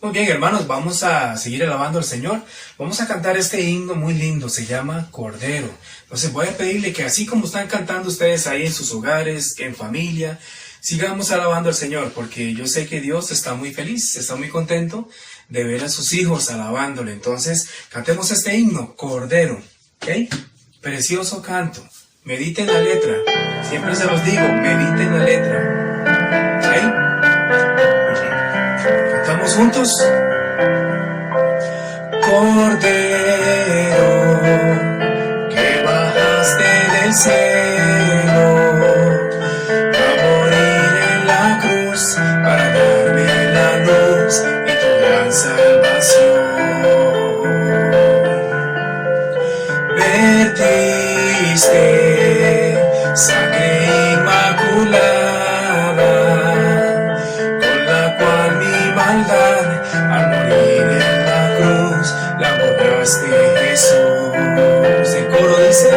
Muy bien, hermanos, vamos a seguir alabando al Señor. Vamos a cantar este himno muy lindo, se llama Cordero. Entonces voy a pedirle que así como están cantando ustedes ahí en sus hogares, en familia, sigamos alabando al Señor, porque yo sé que Dios está muy feliz, está muy contento de ver a sus hijos alabándole. Entonces, cantemos este himno, Cordero, ¿ok? Precioso canto, mediten la letra. Siempre se los digo, mediten la letra, ¿ok? ¿Estamos juntos? Cordero, que bajaste del cielo a morir en la cruz para darme la luz y tu gran salvación. Vertiste sangre inmaculada, con la cual mi maldad al morir en la cruz la borraste, Jesús. El coro dice: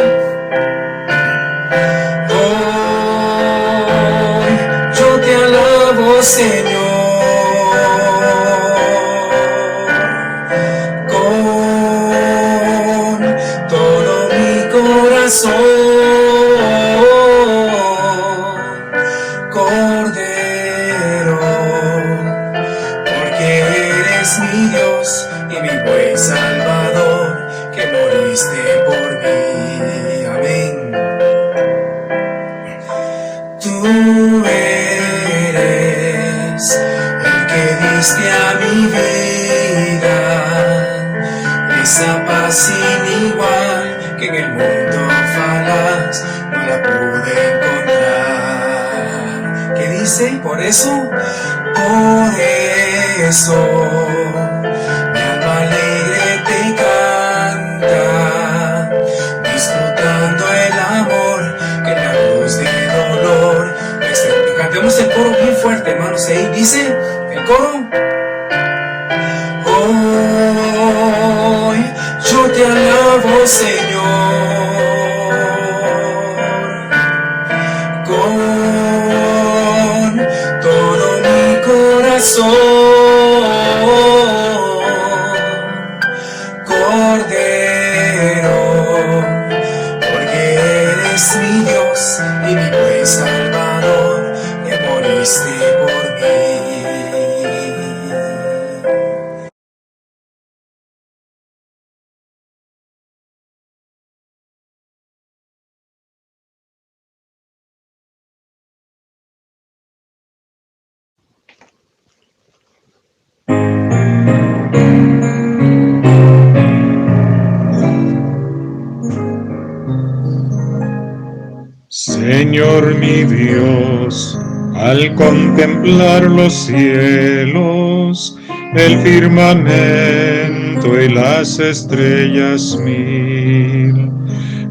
eres mi Dios y mi buen Salvador, que moriste por mí. Amén. Tú eres el que diste a mi vida esa paz sin igual que en el mundo falaz no la pude encontrar. ¿Qué dice? Por eso mi alma alegre te canta, disfrutando el amor que en la cruz de dolor. Cantemos el coro bien fuerte, hermanos. Ahí dice el coro: hoy yo te alabo, Señor, con todo mi corazón. Cordero, porque eres mi Dios y mi buen Salvador, que moriste por mí. Señor mi Dios, al contemplar los cielos, el firmamento y las estrellas mil,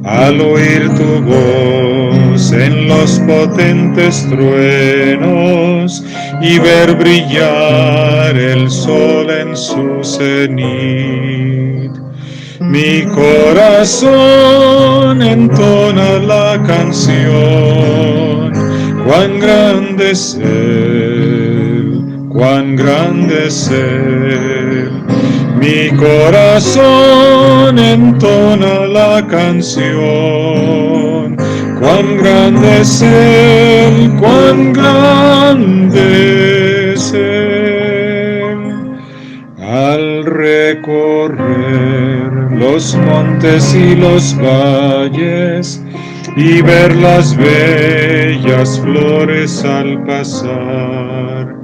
al oír tu voz en los potentes truenos y ver brillar el sol en su cenit, mi corazón entona la canción. Cuán grande es Él, cuán grande es Él. Mi corazón entona la canción. Cuán grande es Él, cuán grande es Él. Al recorrer los montes y los valles y ver las bellas flores al pasar,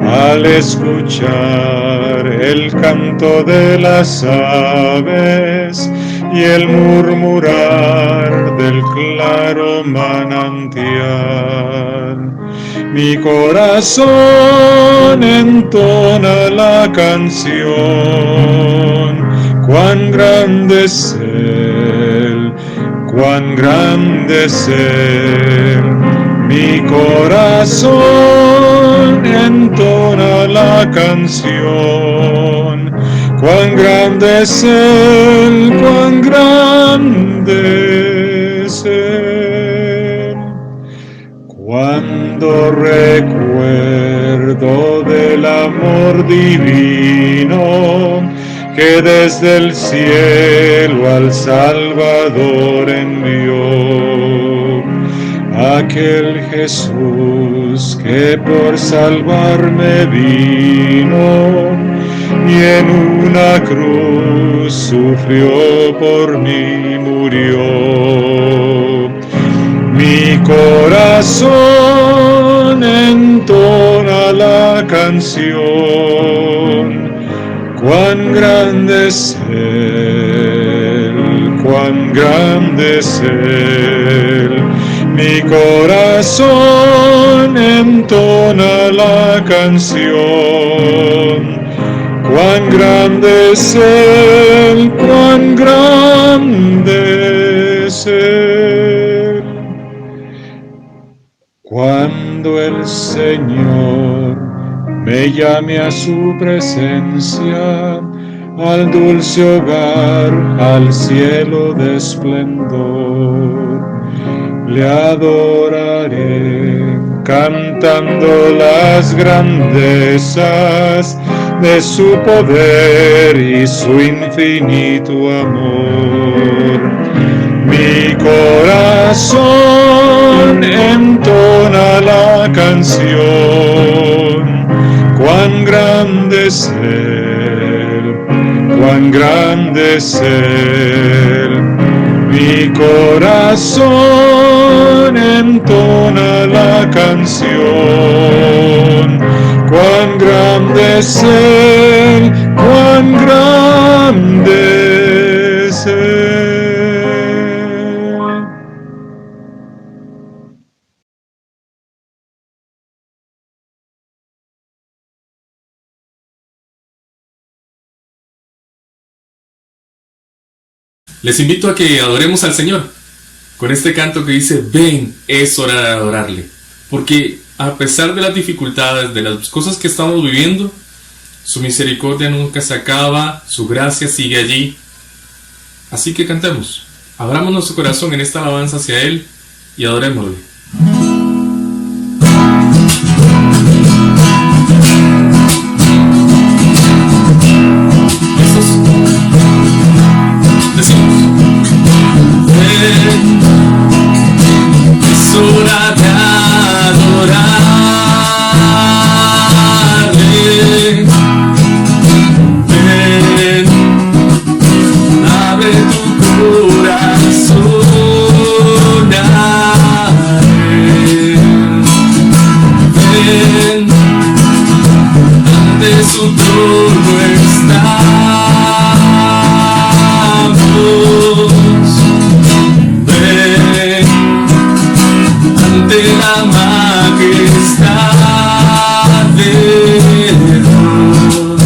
al escuchar el canto de las aves y el murmurar del claro manantial, mi corazón entona la canción. Cuán grande es Él, cuán grande es Él. Mi corazón entona la canción. Cuán grande es Él, cuán grande es Él. Cuando recuerdo del amor divino que desde el cielo al Salvador envió, aquel Jesús que por salvarme vino y en una cruz sufrió por mí, murió. Mi corazón entona la canción. Cuán grande es Él, cuán grande es Él. Mi corazón entona la canción. Cuán grande es Él, cuán grande es Él. Cuando el Señor me llame a su presencia, al dulce hogar, al cielo de esplendor, le adoraré, cantando las grandezas de su poder y su infinito amor. Mi corazón entona la canción. cuán grande es Él, cuán grande es Él. Mi corazón entona la canción, cuán grande es Él, cuán grande es Él. Les invito a que adoremos al Señor con este canto que dice: ven, es hora de adorarle. Porque a pesar de las dificultades, de las cosas que estamos viviendo, su misericordia nunca se acaba, su gracia sigue allí. Así que cantemos, abramos nuestro corazón en esta alabanza hacia Él y adorémosle. Es hora de adorarle. Ven, abre tu corazón a Él. Ven, ante su trono estamos. Ven, ante la majestad de Dios.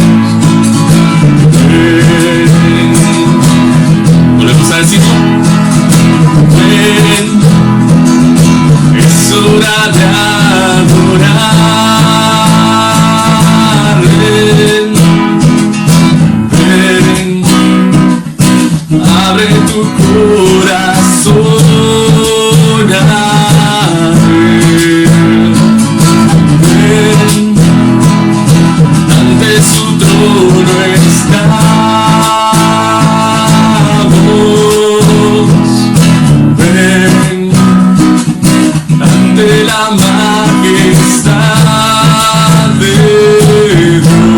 Ven, volvemos a decirlo. Ven, es hora de adorarle. Ven, abre tu corazón a Él. Ven, ante su trono estamos. Ven, ante la majestad de Dios.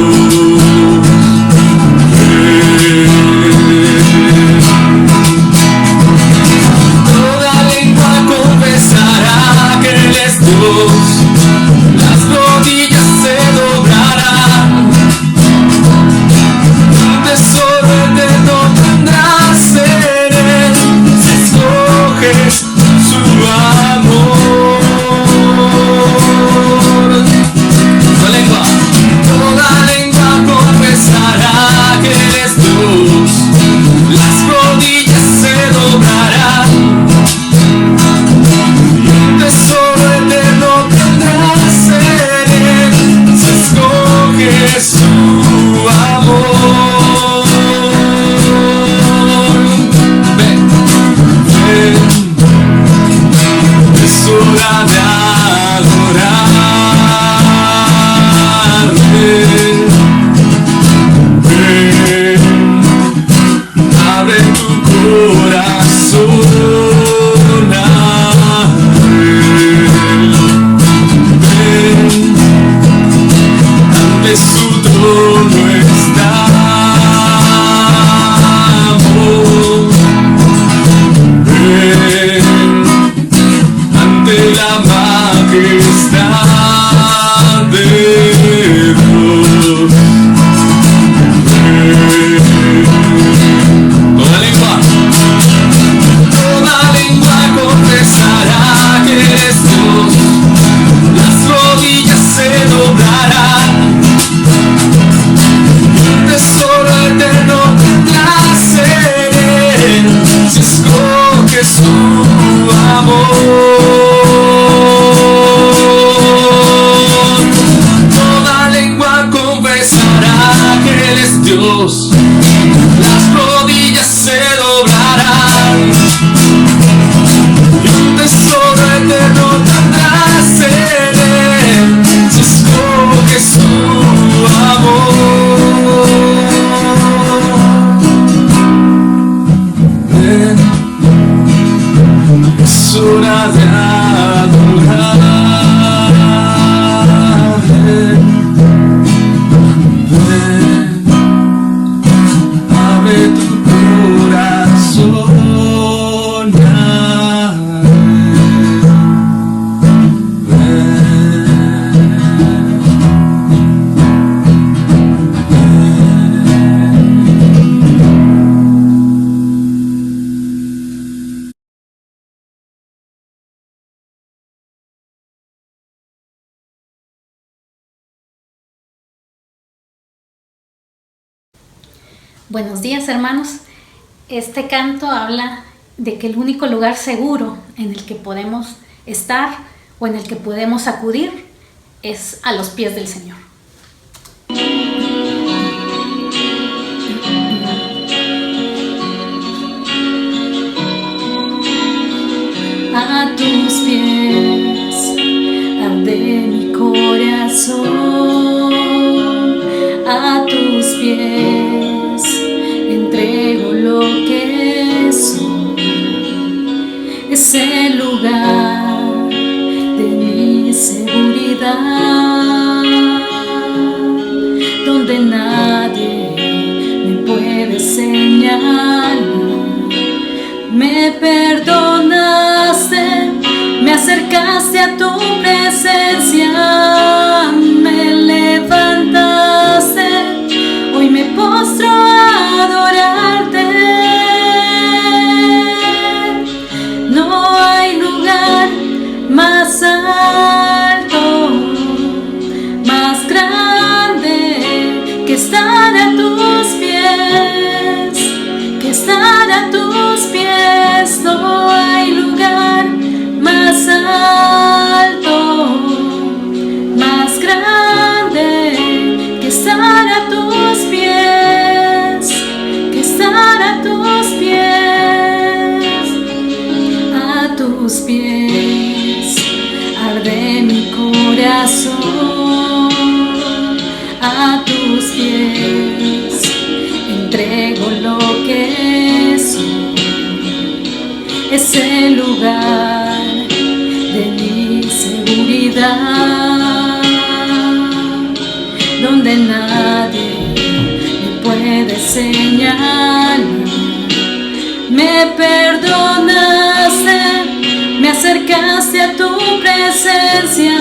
Ven, toda Buenos días, hermanos. Este canto habla de que el único lugar seguro en el que podemos estar o en el que podemos acudir es a los pies del Señor. A tus pies arde mi corazón, a tus pies entrego lo que soy. Es el lugar de mi seguridad, donde nadie me puede señalar. Me perdonaste, me acercaste a tu presencia, me levantaste, hoy me postro a adorarte. No hay lugar más alto, más grande que estar a tus pies, que estar a tus pies. No hay lugar más alto, más grande que estar a tus pies, que estar a tus pies. A tus pies arde mi corazón, a tus pies entrego lo que soy. Es el lugar de mi seguridad, donde nadie me puede señalar. Me perdonaste, me acercaste a tu presencia,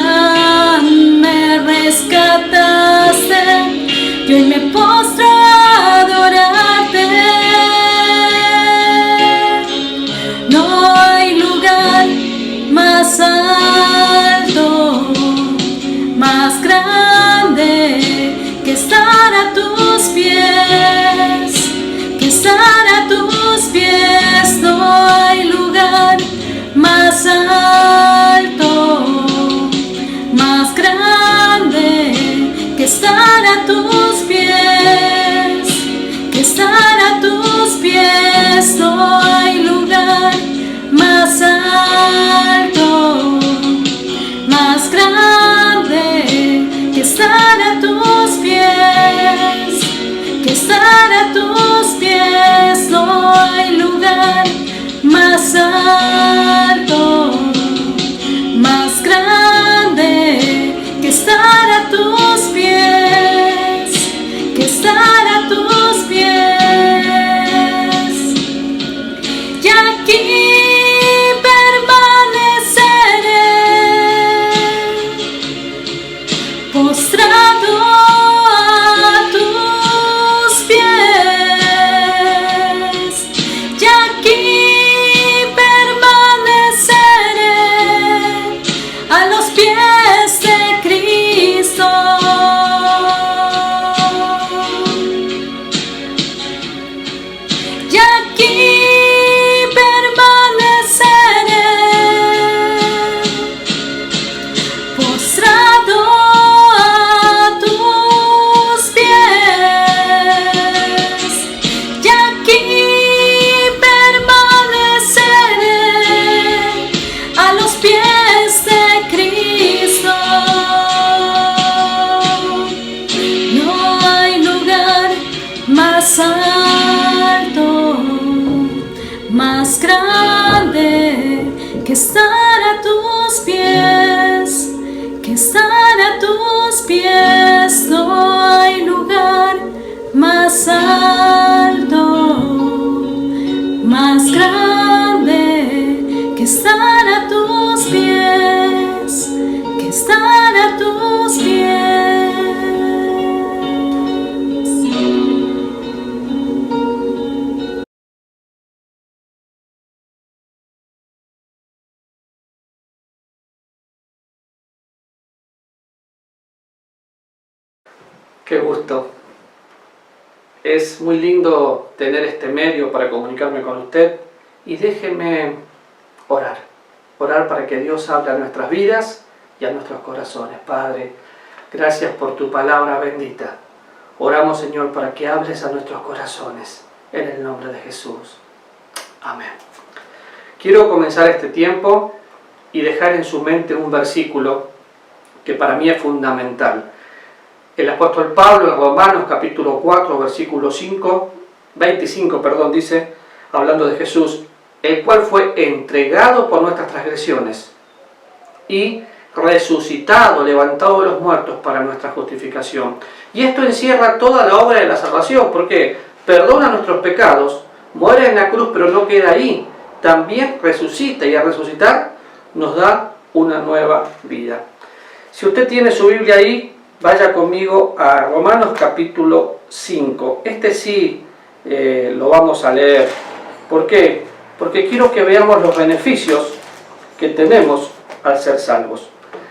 me rescataste y hoy me postro a adorarte. No hay lugar más alto, más grande que estar a tus pies, que estar a tus pies. No hay lugar más alto, más grande que estar a tus pies, que estar a tus pies. No hay lugar más alto, más grande que estar a tus pies, que estar a tus pies. No hay lugar más alto, más grande que estar a tus pies, que estar a tus pies. Y aquí postrado a tus pies, y aquí permaneceré a los pies de Cristo. Y aquí permaneceré postrado más alto, más grande que estar a tus pies, que estar a tus pies. No hay lugar más alto, más grande que estar a tus pies, que estar a tus pies. Qué gusto Es muy lindo tener este medio para comunicarme con usted y déjeme orar para que Dios hable a nuestras vidas y a nuestros corazones. Padre, gracias por tu palabra bendita. Oramos, Señor, para que hables a nuestros corazones, en el nombre de Jesús. Amén. Quiero comenzar este tiempo y dejar en su mente un versículo que para mí es fundamental. El apóstol Pablo en Romanos capítulo 4, versículo 25, dice, hablando de Jesús, el cual fue entregado por nuestras transgresiones y resucitado, levantado de los muertos para nuestra justificación. Y esto encierra toda la obra de la salvación, porque perdona nuestros pecados, muere en la cruz, pero no queda ahí. También resucita, y al resucitar nos da una nueva vida. Si usted tiene su Biblia ahí, vaya conmigo a Romanos capítulo 5. Este sí lo vamos a leer. ¿Por qué? Porque quiero que veamos los beneficios que tenemos al ser salvos.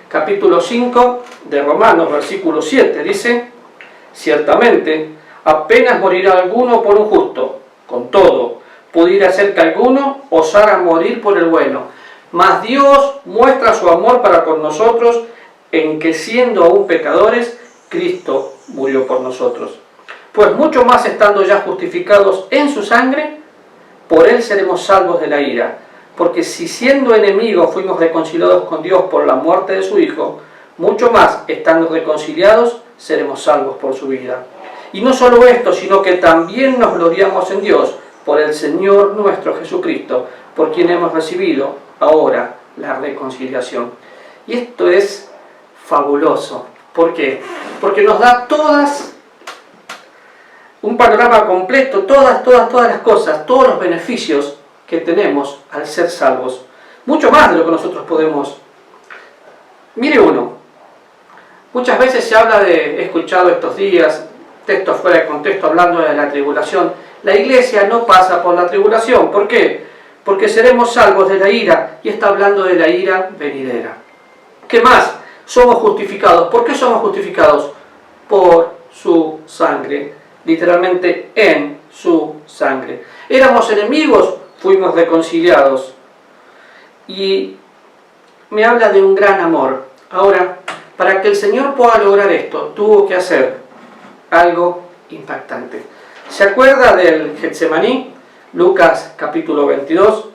Capítulo 5 de Romanos, versículo 7, dice, ciertamente, apenas morirá alguno por un justo, con todo, pudiera ser que alguno osara morir por el bueno. Mas Dios muestra su amor para con nosotros, en que siendo aún pecadores, Cristo murió por nosotros. Pues mucho más estando ya justificados en su sangre, por él seremos salvos de la ira. Porque si siendo enemigos fuimos reconciliados con Dios por la muerte de su Hijo, mucho más estando reconciliados seremos salvos por su vida. Y no solo esto, sino que también nos gloriamos en Dios por el Señor nuestro Jesucristo, por quien hemos recibido ahora la reconciliación. Y esto es fabuloso. ¿Por qué? Porque nos da un panorama completo, todas las cosas, todos los beneficios que tenemos al ser salvos. Mucho más de lo que nosotros podemos. Mire uno. Muchas veces se habla he escuchado estos días, textos fuera de contexto hablando de la tribulación. La iglesia no pasa por la tribulación. ¿Por qué? Porque seremos salvos de la ira, y está hablando de la ira venidera. ¿Qué más? Somos justificados. ¿Por qué somos justificados? Por su sangre. Literalmente en su sangre. Éramos enemigos, fuimos reconciliados. Y me habla de un gran amor. Ahora, para que el Señor pueda lograr esto, tuvo que hacer algo impactante. ¿Se acuerda del Getsemaní? Lucas capítulo 22.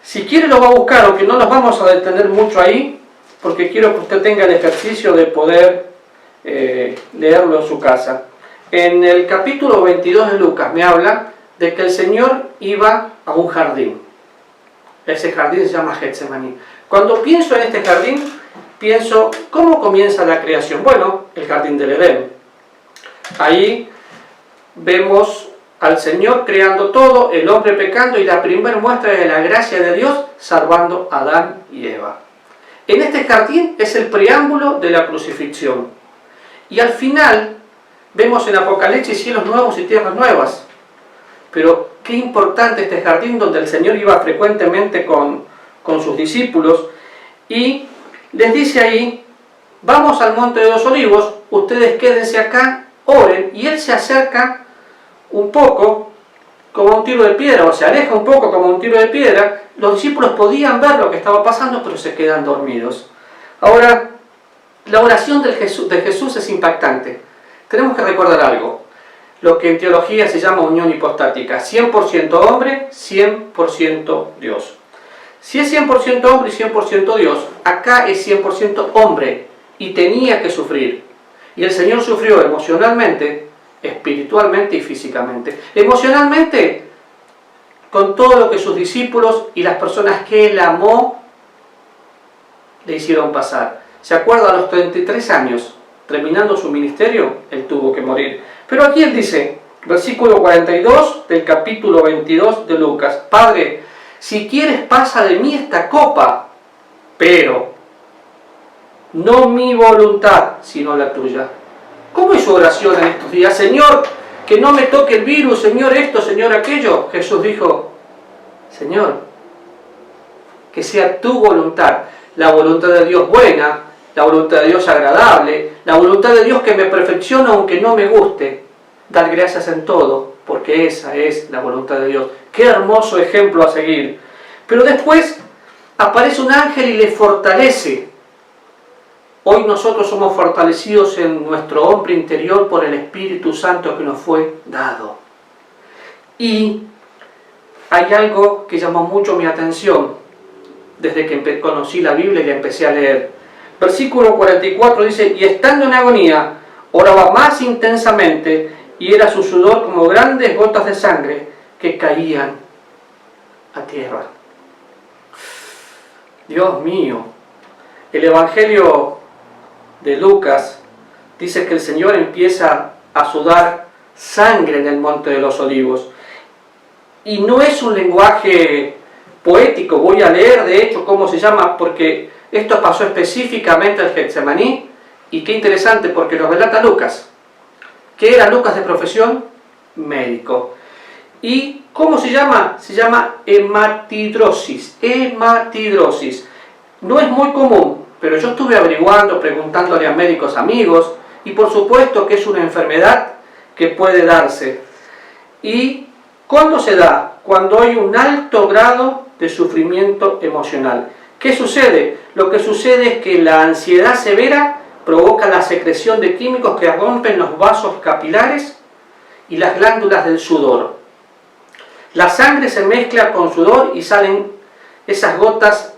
Si quiere lo va a buscar, aunque no nos vamos a detener mucho ahí, porque quiero que usted tenga el ejercicio de poder leerlo en su casa. En el capítulo 22 de Lucas me habla de que el Señor iba a un jardín. Ese jardín se llama Getsemaní. Cuando pienso en este jardín, pienso, ¿cómo comienza la creación? Bueno, el jardín del Edén. Ahí vemos al Señor creando todo, el hombre pecando, y la primera muestra de la gracia de Dios salvando a Adán y Eva. En este jardín es el preámbulo de la crucifixión. Y al final vemos en Apocalipsis cielos nuevos y tierras nuevas. Pero qué importante este jardín donde el Señor iba frecuentemente con sus discípulos, y les dice ahí, vamos al monte de los olivos, ustedes quédense acá, oren, y Él se acerca un poco como un tiro de piedra, o se aleja un poco como un tiro de piedra. Los discípulos podían ver lo que estaba pasando, pero se quedan dormidos. Ahora, la oración de Jesús es impactante. Tenemos que recordar algo, lo que en teología se llama unión hipostática, 100% hombre, 100% Dios. Si es 100% hombre y 100% Dios, acá es 100% hombre, y tenía que sufrir. Y el Señor sufrió emocionalmente, espiritualmente y físicamente. Emocionalmente, con todo lo que sus discípulos y las personas que Él amó le hicieron pasar. ¿Se acuerda? A los 33 años, terminando su ministerio, Él tuvo que morir. Pero aquí Él dice, versículo 42 del capítulo 22 de Lucas, Padre, si quieres pasa de mí esta copa, pero no mi voluntad, sino la tuya. ¿Cómo es su oración en estos días? Señor, que no me toque el virus, Señor esto, Señor aquello. Jesús dijo, Señor, que sea tu voluntad, la voluntad de Dios buena, la voluntad de Dios agradable, la voluntad de Dios que me perfecciona aunque no me guste. dar gracias en todo, porque esa es la voluntad de Dios. Qué hermoso ejemplo a seguir. Pero después aparece un ángel y le fortalece. Hoy nosotros somos fortalecidos en nuestro hombre interior por el Espíritu Santo que nos fue dado. Y hay algo que llamó mucho mi atención desde que conocí la Biblia y la empecé a leer. Versículo 44 dice: y estando en agonía, oraba más intensamente, y era su sudor como grandes gotas de sangre que caían a tierra. Dios mío, el Evangelio de Lucas dice que el Señor empieza a sudar sangre en el Monte de los Olivos. Y no es un lenguaje poético, voy a leer de hecho cómo se llama, porque esto pasó específicamente al Getsemaní, y qué interesante porque lo relata Lucas. ¿Qué era Lucas de profesión? Médico. ¿Y cómo se llama? Se llama hematidrosis. Hematidrosis. No es muy común, pero yo estuve averiguando, preguntándole a médicos amigos, y por supuesto que es una enfermedad que puede darse. ¿Y cuándo se da? Cuando hay un alto grado de sufrimiento emocional. ¿Qué sucede? Lo que sucede es que la ansiedad severa provoca la secreción de químicos que rompen los vasos capilares y las glándulas del sudor. La sangre se mezcla con sudor y salen esas gotas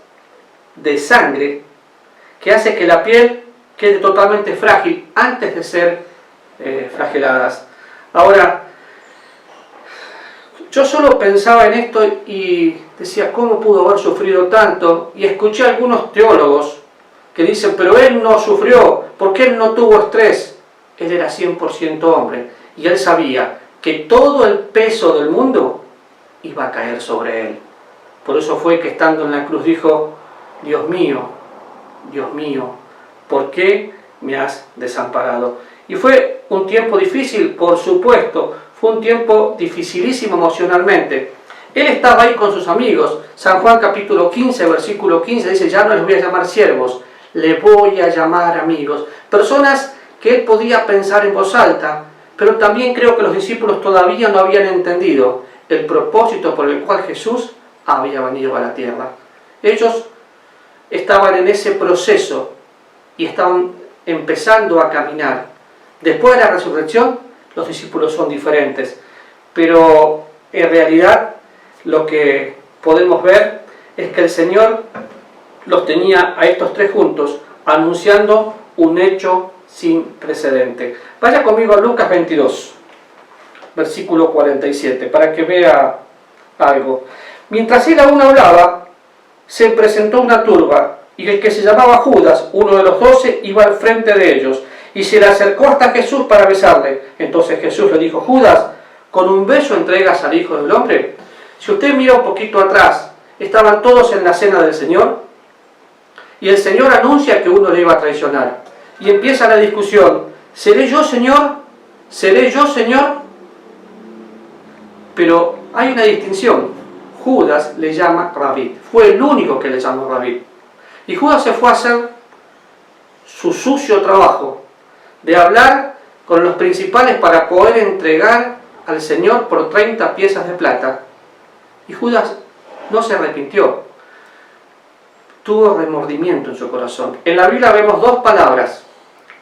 de sangre que hace que la piel quede totalmente frágil antes de ser flageladas. Ahora, yo solo pensaba en esto y decía, ¿cómo pudo haber sufrido tanto? Y escuché a algunos teólogos que dicen, pero él no sufrió, porque él no tuvo estrés. Él era 100% hombre, y él sabía que todo el peso del mundo iba a caer sobre él. Por eso fue que estando en la cruz dijo, Dios mío, ¿por qué me has desamparado? Y fue un tiempo difícil, por supuesto, fue un tiempo dificilísimo emocionalmente. Él estaba ahí con sus amigos. San Juan capítulo 15, versículo 15 dice, ya no les voy a llamar siervos, le voy a llamar amigos. Personas que él podía pensar en voz alta, pero también creo que los discípulos todavía no habían entendido el propósito por el cual Jesús había venido a la tierra. Ellos estaban en ese proceso y estaban empezando a caminar. Después de la resurrección, los discípulos son diferentes, pero en realidad lo que podemos ver es que el Señor los tenía a estos tres juntos, anunciando un hecho sin precedente. Vaya conmigo a Lucas 22, versículo 47, para que vea algo. Mientras él aún hablaba, se presentó una turba, y el que se llamaba Judas, uno de los 12, iba al frente de ellos, y se le acercó hasta Jesús para besarle. Entonces Jesús le dijo, Judas, ¿con un beso entregas al Hijo del Hombre? Si usted mira un poquito atrás, estaban todos en la cena del Señor, y el Señor anuncia que uno le iba a traicionar. Y empieza la discusión, ¿seré yo, Señor? ¿Seré yo, Señor? Pero hay una distinción. Judas le llama Rabí. Fue el único que le llamó Rabí. Y Judas se fue a hacer su sucio trabajo de hablar con los principales para poder entregar al Señor por 30 piezas de plata. Y Judas no se arrepintió. Tuvo remordimiento en su corazón. En la Biblia vemos dos palabras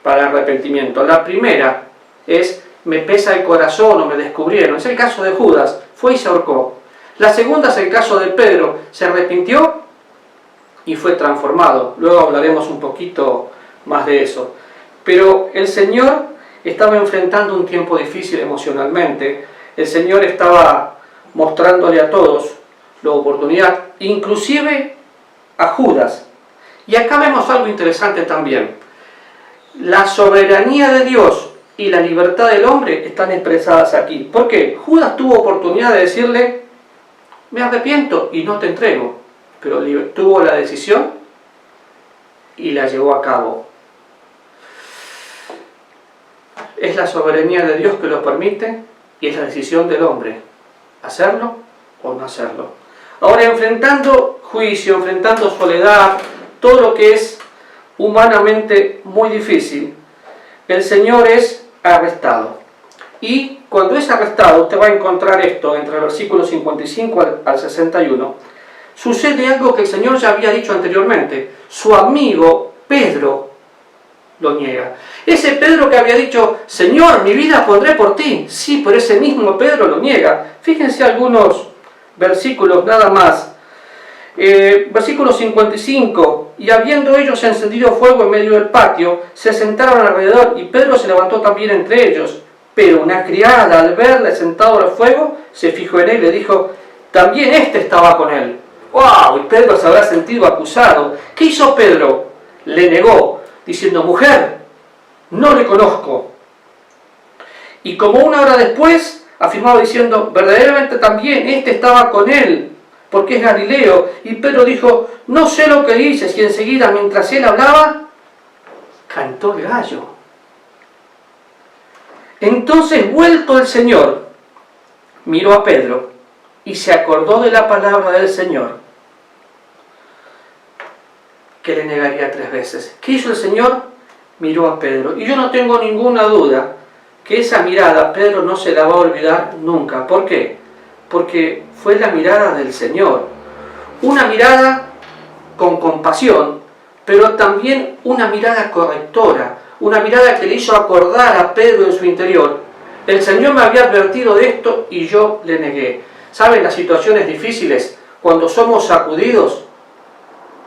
para arrepentimiento. La primera es, me pesa el corazón o me descubrieron. Es el caso de Judas, fue y se ahorcó. La segunda es el caso de Pedro, se arrepintió y fue transformado. Luego hablaremos un poquito más de eso. Pero el Señor estaba enfrentando un tiempo difícil emocionalmente. El Señor estaba mostrándole a todos la oportunidad, inclusive a Judas. Y acá vemos algo interesante también. La soberanía de Dios y la libertad del hombre están expresadas aquí. ¿Por qué? Judas tuvo oportunidad de decirle, me arrepiento y no te entrego. Pero tuvo la decisión y la llevó a cabo. Es la soberanía de Dios que lo permite y es la decisión del hombre, hacerlo o no hacerlo. Ahora, enfrentando juicio, enfrentando soledad, todo lo que es humanamente muy difícil, el Señor es arrestado. Y cuando es arrestado, usted va a encontrar esto entre el versículo 55 al 61, sucede algo que el Señor ya había dicho anteriormente. Su amigo Pedro lo niega. Ese Pedro que había dicho, Señor, mi vida pondré por ti. Sí, pero ese mismo Pedro lo niega. Fíjense algunos versículos nada más. Versículo 55, y habiendo ellos encendido fuego en medio del patio, se sentaron alrededor y Pedro se levantó también entre ellos. Pero una criada, al verle sentado al fuego, se fijó en él y le dijo, también este estaba con él. ¡Wow! Y Pedro se habrá sentido acusado. ¿Qué hizo Pedro? Le negó, diciendo, mujer, no le conozco. Y como una hora después, afirmaba diciendo, verdaderamente también este estaba con él, porque es Galileo. Y Pedro dijo, no sé lo que dices. Y enseguida, mientras él hablaba, cantó el gallo. Entonces, vuelto el Señor, miró a Pedro y se acordó de la palabra del Señor, que le negaría 3 veces. ¿Qué hizo el Señor? Miró a Pedro. Y yo no tengo ninguna duda que esa mirada Pedro no se la va a olvidar nunca. ¿Por qué? Porque fue la mirada del Señor. Una mirada con compasión, pero también una mirada correctora. Una mirada que le hizo acordar a Pedro en su interior. El Señor me había advertido de esto y yo le negué. ¿Saben? Las situaciones difíciles, cuando somos sacudidos,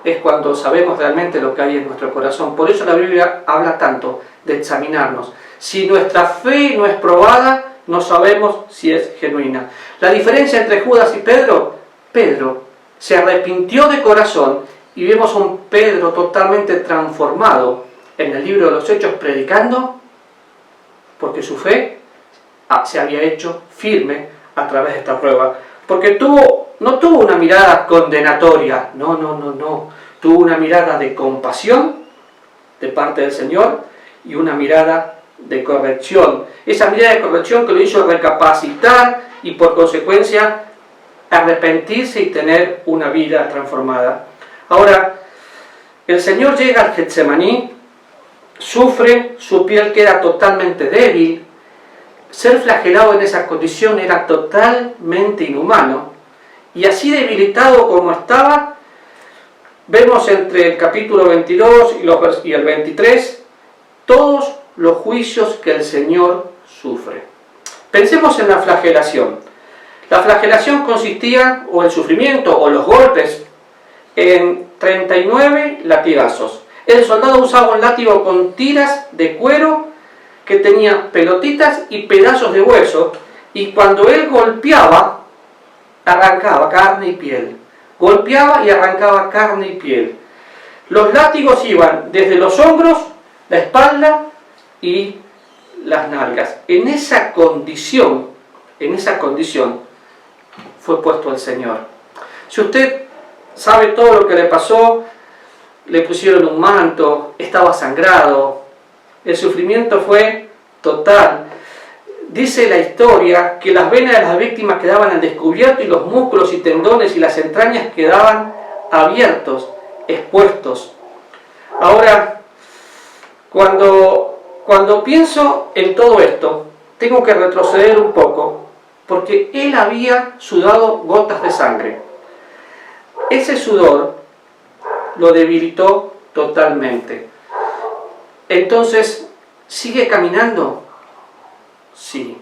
es cuando sabemos realmente lo que hay en nuestro corazón. Por eso la Biblia habla tanto de examinarnos. Si nuestra fe no es probada, no sabemos si es genuina. La diferencia entre Judas y Pedro, Pedro se arrepintió de corazón y vemos a un Pedro totalmente transformado en el libro de los Hechos predicando, porque su fe se había hecho firme a través de esta prueba. Porque no tuvo una mirada condenatoria, no. Tuvo una mirada de compasión de parte del Señor y una mirada de corrección. Esa mirada de corrección que lo hizo recapacitar y por consecuencia arrepentirse y tener una vida transformada. Ahora, el Señor llega al Getsemaní, sufre, su piel queda totalmente débil. Ser flagelado en esa condición era totalmente inhumano. Y así debilitado como estaba, vemos entre el capítulo 22 y el 23 todos los juicios que el Señor sufre. Pensemos en la flagelación. La flagelación consistía, o el sufrimiento, o los golpes, en 39 latigazos. El soldado usaba un látigo con tiras de cuero que tenía pelotitas y pedazos de hueso, y cuando él golpeaba, arrancaba carne y piel. Golpeaba y arrancaba carne y piel. Los látigos iban desde los hombros, la espalda y las nalgas. En esa condición fue puesto el Señor. Si usted sabe todo lo que le pasó, le pusieron un manto, estaba sangrado, el sufrimiento fue total. Dice la historia que las venas de las víctimas quedaban al descubierto y los músculos y tendones y las entrañas quedaban abiertos, expuestos. Ahora, cuando pienso en todo esto, tengo que retroceder un poco, porque él había sudado gotas de sangre. Ese sudor lo debilitó totalmente. Entonces, ¿sigue caminando? Sí.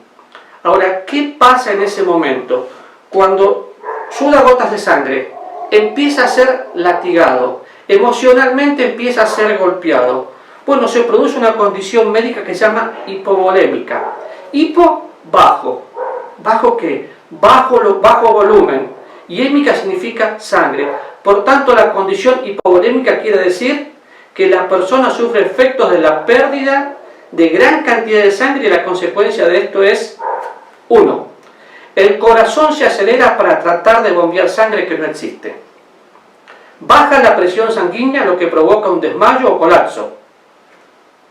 Ahora, ¿qué pasa en ese momento? Cuando suda gotas de sangre, empieza a ser latigado, emocionalmente empieza a ser golpeado. Bueno, se produce una condición médica que se llama hipovolémica. Hipo, bajo. ¿Bajo qué? Bajo volumen. Y émica significa sangre. Por tanto, la condición hipovolémica quiere decir que la persona sufre efectos de la pérdida de gran cantidad de sangre, y la consecuencia de esto es 1. El corazón se acelera para tratar de bombear sangre que no existe. Baja la presión sanguínea, lo que provoca un desmayo o colapso.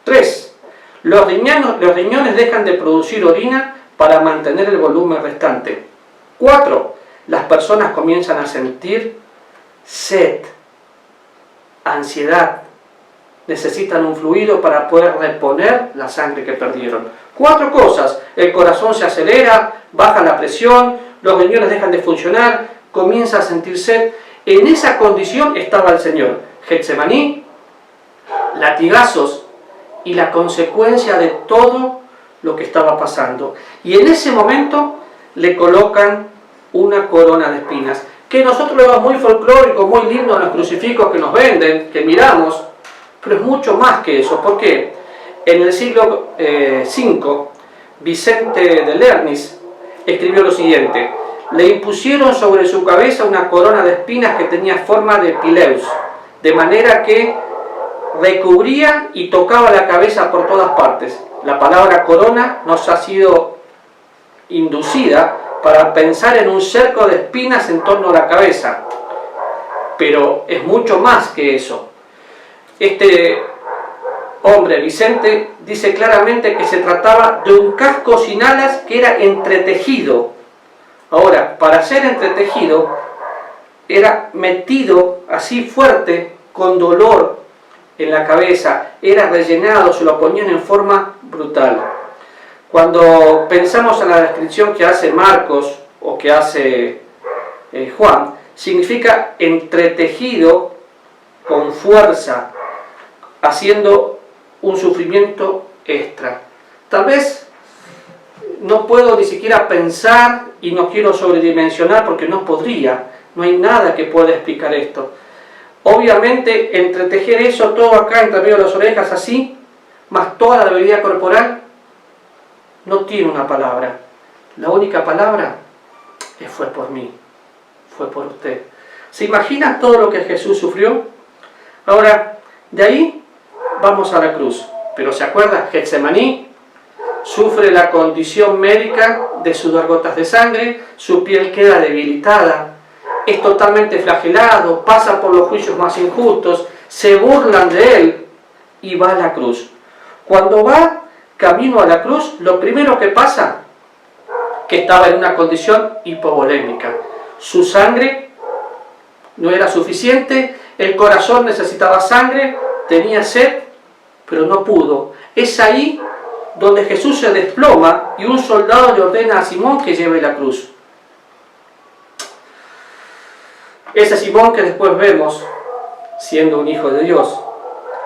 3. Los riñones dejan de producir orina para mantener el volumen restante. 4. Las personas comienzan a sentir sed, ansiedad, necesitan un fluido para poder reponer la sangre que perdieron. 4 cosas: el corazón se acelera, baja la presión, los riñones dejan de funcionar, comienza a sentir sed. En esa condición estaba el Señor. Getsemaní, latigazos y la consecuencia de todo lo que estaba pasando. Y en ese momento le colocan una corona de espinas, que nosotros lo vemos muy folclórico, muy lindo en los crucifijos que nos venden, que miramos, pero es mucho más que eso. ¿Por qué? En el siglo V, Vicente de Lernis escribió lo siguiente: le impusieron sobre su cabeza una corona de espinas que tenía forma de pileus, de manera que recubría y tocaba la cabeza por todas partes. La palabra corona nos ha sido inducida para pensar en un cerco de espinas en torno a la cabeza, pero es mucho más que eso. Este hombre, Vicente, dice claramente que se trataba de un casco sin alas que era entretejido. Ahora, para ser entretejido, era metido así fuerte, con dolor en la cabeza, era rellenado, se lo ponían en forma brutal. Cuando pensamos en la descripción que hace Marcos o que hace Juan, significa entretejido con fuerza, haciendo un sufrimiento extra. Tal vez no puedo ni siquiera pensar y no quiero sobredimensionar porque no podría, no hay nada que pueda explicar esto. Obviamente, entretejer eso todo acá entre medio de las orejas así, más toda la debilidad corporal, no tiene una palabra. La única palabra es: fue por mí, fue por usted. ¿Se imagina todo lo que Jesús sufrió? Ahora, de ahí vamos a la cruz. Pero ¿se acuerda? Getsemaní, sufre la condición médica de sudar gotas de sangre, su piel queda debilitada, es totalmente flagelado, pasa por los juicios más injustos, se burlan de él y va a la cruz. Cuando va camino a la cruz, lo primero que pasa, que estaba en una condición hipovolémica. Su sangre no era suficiente, el corazón necesitaba sangre, tenía sed, pero no pudo. Es ahí donde Jesús se desploma y un soldado le ordena a Simón que lleve la cruz. Ese Simón que después vemos siendo un hijo de Dios.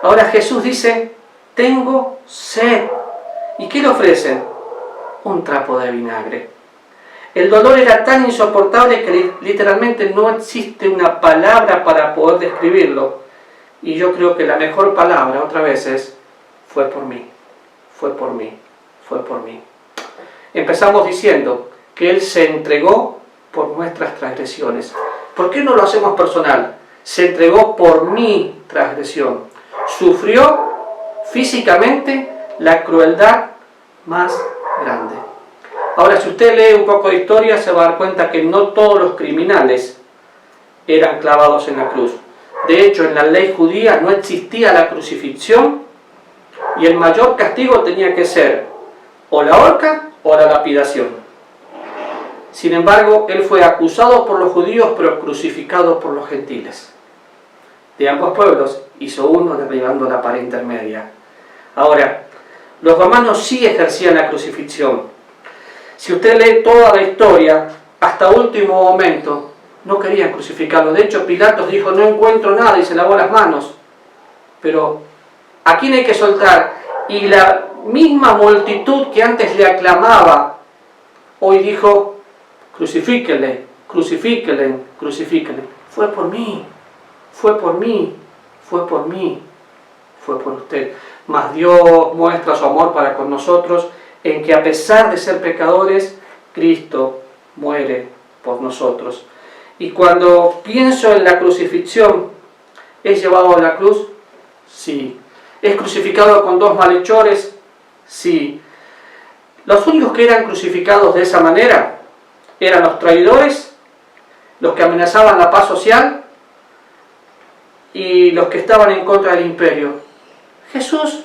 Ahora Jesús dice: tengo sed. ¿Y qué le ofrecen? Un trapo de vinagre. El dolor era tan insoportable que literalmente no existe una palabra para poder describirlo. Y yo creo que la mejor palabra, otra vez, es: fue por mí, fue por mí, fue por mí. Empezamos diciendo que Él se entregó por nuestras transgresiones. ¿Por qué no lo hacemos personal? Se entregó por mi transgresión. Sufrió físicamente la crueldad más grande. Ahora, si usted lee un poco de historia, se va a dar cuenta que no todos los criminales eran clavados en la cruz. De hecho, en la ley judía no existía la crucifixión y el mayor castigo tenía que ser o la horca o la lapidación. Sin embargo, él fue acusado por los judíos, pero crucificado por los gentiles. De ambos pueblos hizo uno, derribando la pared intermedia. Ahora, los romanos sí ejercían la crucifixión. Si usted lee toda la historia, hasta último momento, no querían crucificarlo. De hecho, Pilatos dijo: no encuentro nada, y se lavó las manos. Pero, ¿a quién hay que soltar? Y la misma multitud que antes le aclamaba, hoy dijo: crucifíquenle, crucifíquenle, crucifíquenle. Fue por mí, fue por mí, fue por mí, fue por usted. Mas Dios muestra su amor para con nosotros en que, a pesar de ser pecadores, Cristo muere por nosotros. Y cuando pienso en la crucifixión, ¿es llevado a la cruz? Sí. ¿Es crucificado con 2 malhechores? Sí. Los únicos que eran crucificados de esa manera eran los traidores, los que amenazaban la paz social y los que estaban en contra del imperio. Jesús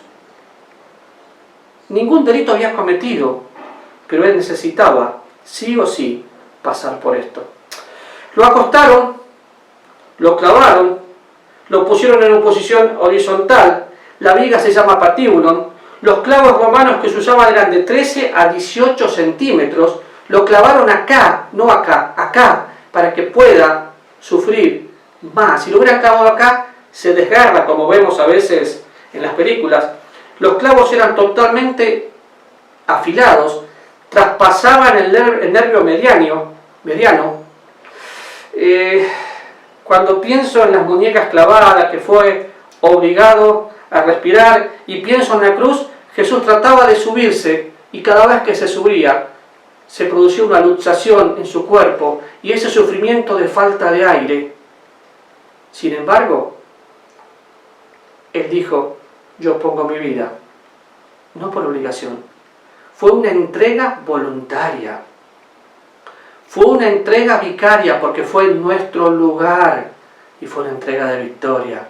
ningún delito había cometido, pero él necesitaba, sí o sí, pasar por esto. Lo acostaron, lo clavaron, lo pusieron en una posición horizontal, la viga se llama patíbulo, los clavos romanos que se usaban eran de 13 a 18 centímetros, lo clavaron acá, no acá, acá, para que pueda sufrir más. Si lo hubieran clavado acá, se desgarra, como vemos a veces en las películas. Los clavos eran totalmente afilados, traspasaban el nervio mediano. Cuando pienso en las muñecas clavadas, que fue obligado a respirar, y pienso en la cruz, Jesús trataba de subirse, y cada vez que se subía, se producía una luxación en su cuerpo, y ese sufrimiento de falta de aire. Sin embargo, Él dijo, yo pongo mi vida, no por obligación. Fue una entrega voluntaria. Fue una entrega vicaria porque fue en nuestro lugar. Y fue una entrega de victoria.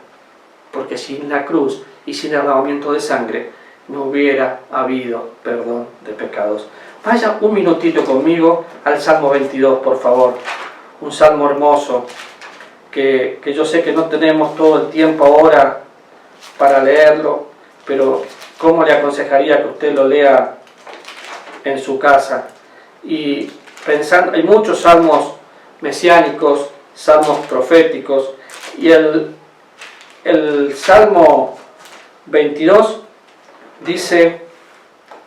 Porque sin la cruz y sin el derramamiento de sangre no hubiera habido perdón de pecados. Vaya un minutito conmigo al Salmo 22, por favor. Un salmo hermoso que yo sé que no tenemos todo el tiempo ahora para leerlo, pero ¿cómo le aconsejaría que usted lo lea en su casa? Y pensando, hay muchos salmos mesiánicos, salmos proféticos, y el Salmo 22 dice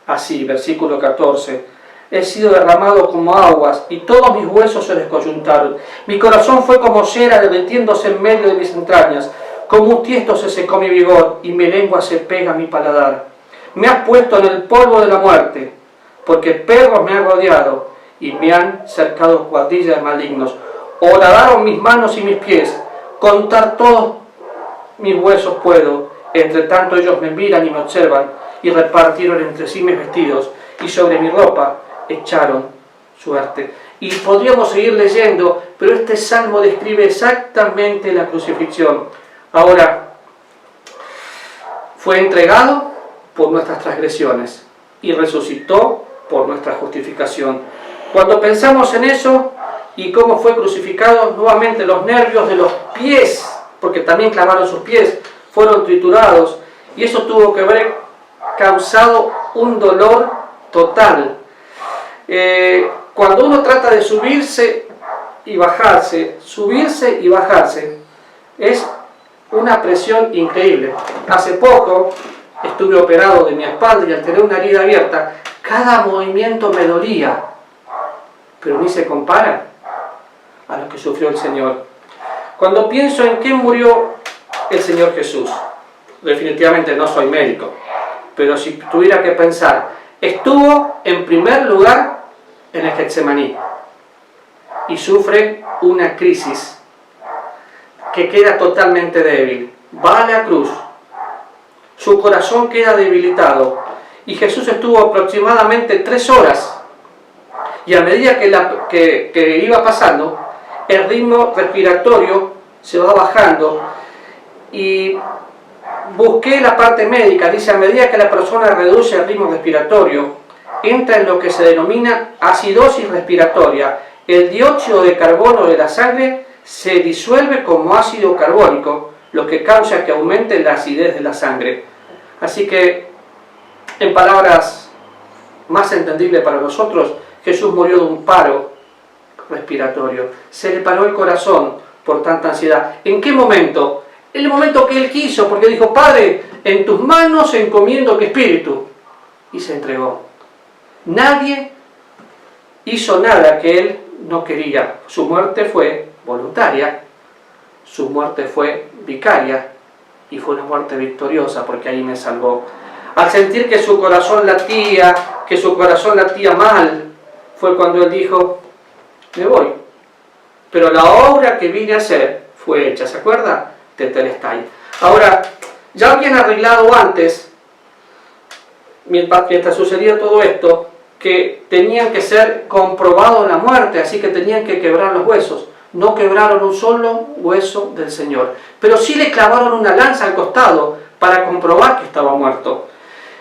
así, versículo 14: he sido derramado como aguas, y todos mis huesos se descoyuntaron. Mi corazón fue como cera derritiéndose en medio de mis entrañas. Como un tiesto se secó mi vigor, y mi lengua se pega a mi paladar. Me has puesto en el polvo de la muerte, porque perros me han rodeado, y me han cercado cuadrillas de malignos. Horadaron mis manos y mis pies, contar todos mis huesos puedo. Entre tanto ellos me miran y me observan, y repartieron entre sí mis vestidos, y sobre mi ropa echaron suerte. Y podríamos seguir leyendo, pero este salmo describe exactamente la crucifixión. Ahora, fue entregado por nuestras transgresiones y resucitó por nuestra justificación. Cuando pensamos en eso y cómo fue crucificado, nuevamente los nervios de los pies, porque también clavaron sus pies, fueron triturados, y eso tuvo que haber causado un dolor total. Cuando uno trata de subirse y bajarse, es una presión increíble. Hace poco estuve operado de mi espalda y al tener una herida abierta, cada movimiento me dolía, pero ni se compara a lo que sufrió el Señor. Cuando pienso en qué murió el Señor Jesús, definitivamente no soy médico, pero si tuviera que pensar, estuvo en primer lugar en el Getsemaní y sufre una crisis que queda totalmente débil. Va a la cruz, su corazón queda debilitado, y Jesús estuvo aproximadamente 3 horas, y a medida que iba pasando, el ritmo respiratorio se va bajando, y busqué la parte médica, dice, a medida que la persona reduce el ritmo respiratorio, entra en lo que se denomina acidosis respiratoria. El dióxido de carbono de la sangre se disuelve como ácido carbónico, lo que causa que aumente la acidez de la sangre. Así que, en palabras más entendibles para nosotros, Jesús murió de un paro respiratorio. Se le paró el corazón por tanta ansiedad. ¿En qué momento? En el momento que Él quiso, porque dijo, Padre, en tus manos encomiendo mi espíritu. Y se entregó. Nadie hizo nada que Él no quería. Su muerte fue voluntaria, su muerte fue vicaria, y fue una muerte victoriosa, porque ahí me salvó. Al sentir que su corazón latía mal, fue cuando Él dijo, me voy, pero la obra que vine a hacer fue hecha. ¿Se acuerda? Tetelestai. Ahora, ya habían arreglado antes, mientras sucedía todo esto, que tenían que ser comprobado la muerte, así que tenían que quebrar los huesos. No quebraron un solo hueso del Señor, pero sí le clavaron una lanza al costado para comprobar que estaba muerto.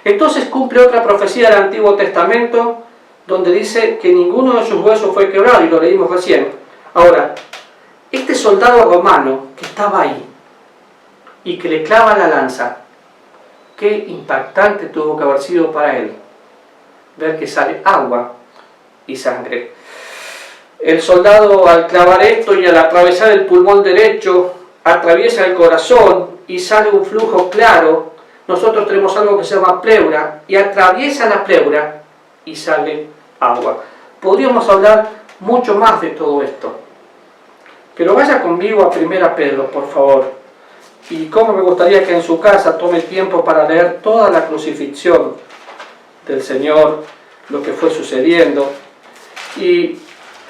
Entonces cumple otra profecía del Antiguo Testamento, donde dice que ninguno de sus huesos fue quebrado, y lo leímos recién. Ahora, este soldado romano que estaba ahí y que le clava la lanza, Qué impactante tuvo que haber sido para él ver que sale agua y sangre. El soldado, al clavar esto y al atravesar el pulmón derecho, atraviesa el corazón y sale un flujo claro. Nosotros tenemos algo que se llama pleura, y atraviesa la pleura y sale agua. Podríamos hablar mucho más de todo esto, pero vaya conmigo a 1 Pedro, por favor. Y cómo me gustaría que en su casa tome tiempo para leer toda la crucifixión del Señor, lo que fue sucediendo. Y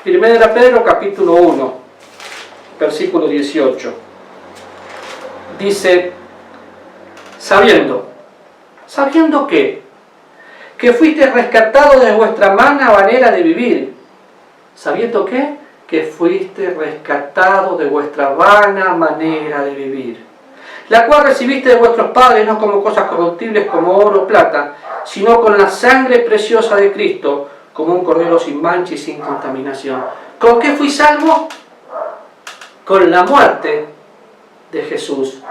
1 Pedro capítulo 1, versículo 18, dice: sabiendo que fuiste rescatado de vuestra mala manera de vivir. ¿Sabiendo qué? Que fuiste rescatado de vuestra vana manera de vivir, la cual recibiste de vuestros padres, no como cosas corruptibles como oro o plata, sino con la sangre preciosa de Cristo, como un cordero sin mancha y sin contaminación. ¿Con qué fui salvo? Con la muerte de Jesús.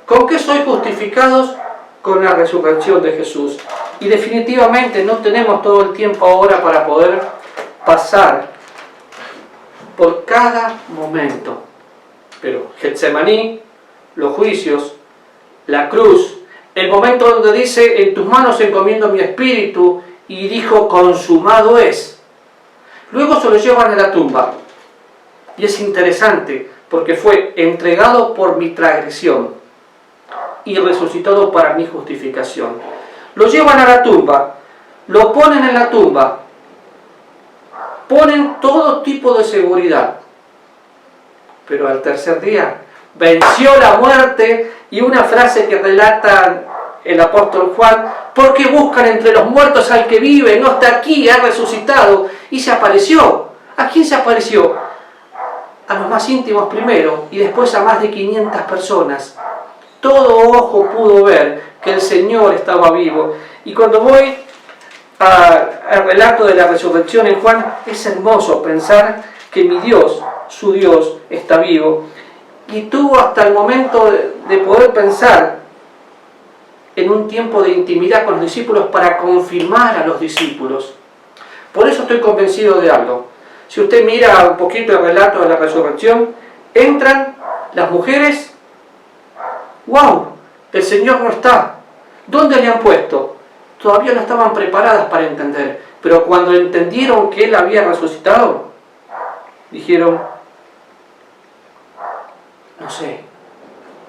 ¿Con qué soy justificados? Con la resurrección de Jesús. Y definitivamente no tenemos todo el tiempo ahora para poder pasar por cada momento. Pero Getsemaní, los juicios, la cruz, el momento donde dice: en tus manos encomiendo mi espíritu, y dijo: consumado es. Luego se lo llevan a la tumba. Y es interesante porque fue entregado por mi transgresión y resucitado para mi justificación. Lo llevan a la tumba, lo ponen en la tumba, ponen todo tipo de seguridad, pero al tercer día venció la muerte. Y una frase que relata el apóstol Juan: porque buscan entre los muertos al que vive, no está aquí, ha resucitado. Y se apareció. ¿A quién se apareció? A los más íntimos primero, y después a más de 500 personas. Todo ojo pudo ver que el Señor estaba vivo. Y cuando voy al relato de la resurrección en Juan, es hermoso pensar que mi Dios, su Dios, está vivo. Y tuvo hasta el momento de poder pensar en un tiempo de intimidad con los discípulos para confirmar a los discípulos. Por eso estoy convencido de algo. Si usted mira un poquito el relato de la resurrección, entran las mujeres. ¡Wow! El Señor no está. ¿Dónde le han puesto? Todavía no estaban preparadas para entender. Pero cuando entendieron que Él había resucitado, dijeron: no sé,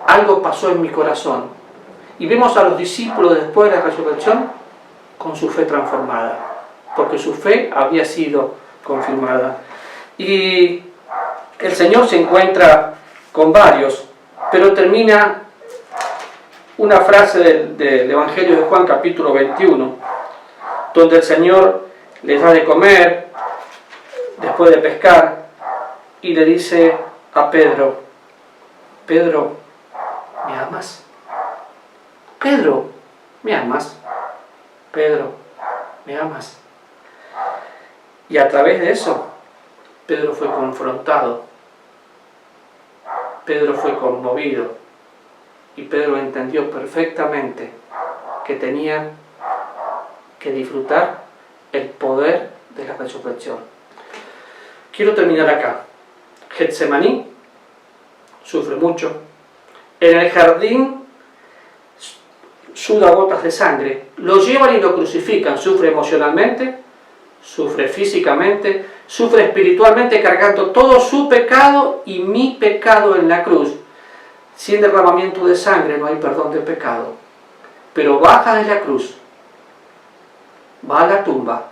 algo pasó en mi corazón. Y vemos a los discípulos después de la resurrección con su fe transformada, porque su fe había sido confirmada. Y el Señor se encuentra con varios, pero termina una frase del Evangelio de Juan capítulo 21, donde el Señor les da de comer después de pescar y le dice a Pedro: Pedro, ¿me amas? Pedro, ¿me amas? Pedro, ¿me amas? Y a través de eso, Pedro fue confrontado. Pedro fue conmovido. Y Pedro entendió perfectamente que tenía que disfrutar el poder de la resurrección. Quiero terminar acá. Getsemaní sufre mucho. En el jardín suda gotas de sangre. Lo llevan y lo crucifican. Sufre emocionalmente, sufre físicamente, sufre espiritualmente, cargando todo su pecado y mi pecado en la cruz. Sin derramamiento de sangre no hay perdón de pecado. Pero baja de la cruz, va a la tumba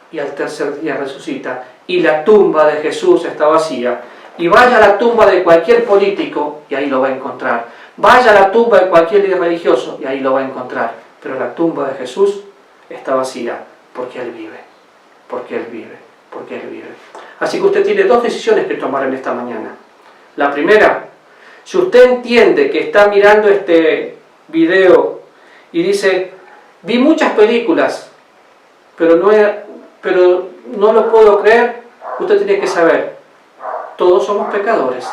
y al tercer día resucita. Y la tumba de Jesús está vacía. Y vaya a la tumba de cualquier político y ahí lo va a encontrar. Vaya a la tumba de cualquier líder religioso y ahí lo va a encontrar. Pero la tumba de Jesús está vacía porque Él vive. Porque Él vive. Porque Él vive. Así que usted tiene dos decisiones que tomar en esta mañana. La primera: si usted entiende que está mirando este video y dice: vi muchas películas, pero no lo puedo creer, usted tiene que saber: todos somos pecadores.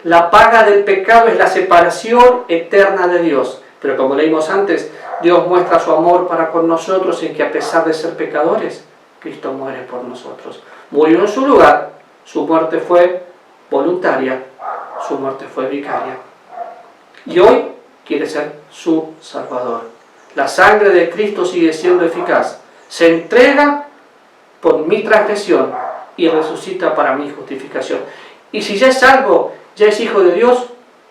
La paga del pecado es la separación eterna de Dios. Pero como leímos antes, Dios muestra su amor para con nosotros en que a pesar de ser pecadores, Cristo muere por nosotros. Murió en su lugar, su muerte fue voluntaria, su muerte fue vicaria. Y hoy quiere ser su Salvador. La sangre de Cristo sigue siendo eficaz. Se entrega por mi transgresión y resucita para mi justificación. Y si ya es salvo, ya es hijo de Dios,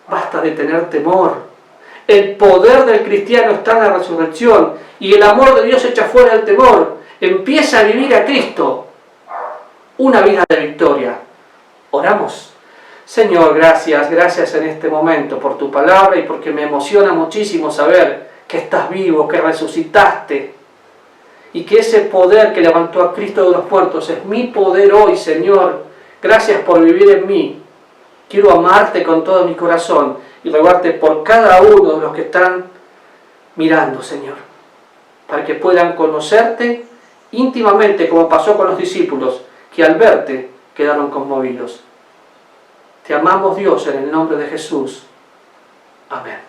basta de tener temor. El poder del cristiano está en la resurrección y el amor de Dios echa fuera el temor. Empieza a vivir a Cristo. Una vida de victoria. Oramos. Señor, gracias en este momento por tu palabra y porque me emociona muchísimo saber que estás vivo, que resucitaste y que ese poder que levantó a Cristo de los muertos es mi poder hoy, Señor. Gracias por vivir en mí. Quiero amarte con todo mi corazón y rogarte por cada uno de los que están mirando, Señor, para que puedan conocerte íntimamente como pasó con los discípulos, que al verte quedaron conmovidos. Te amamos, Dios, en el nombre de Jesús. Amén.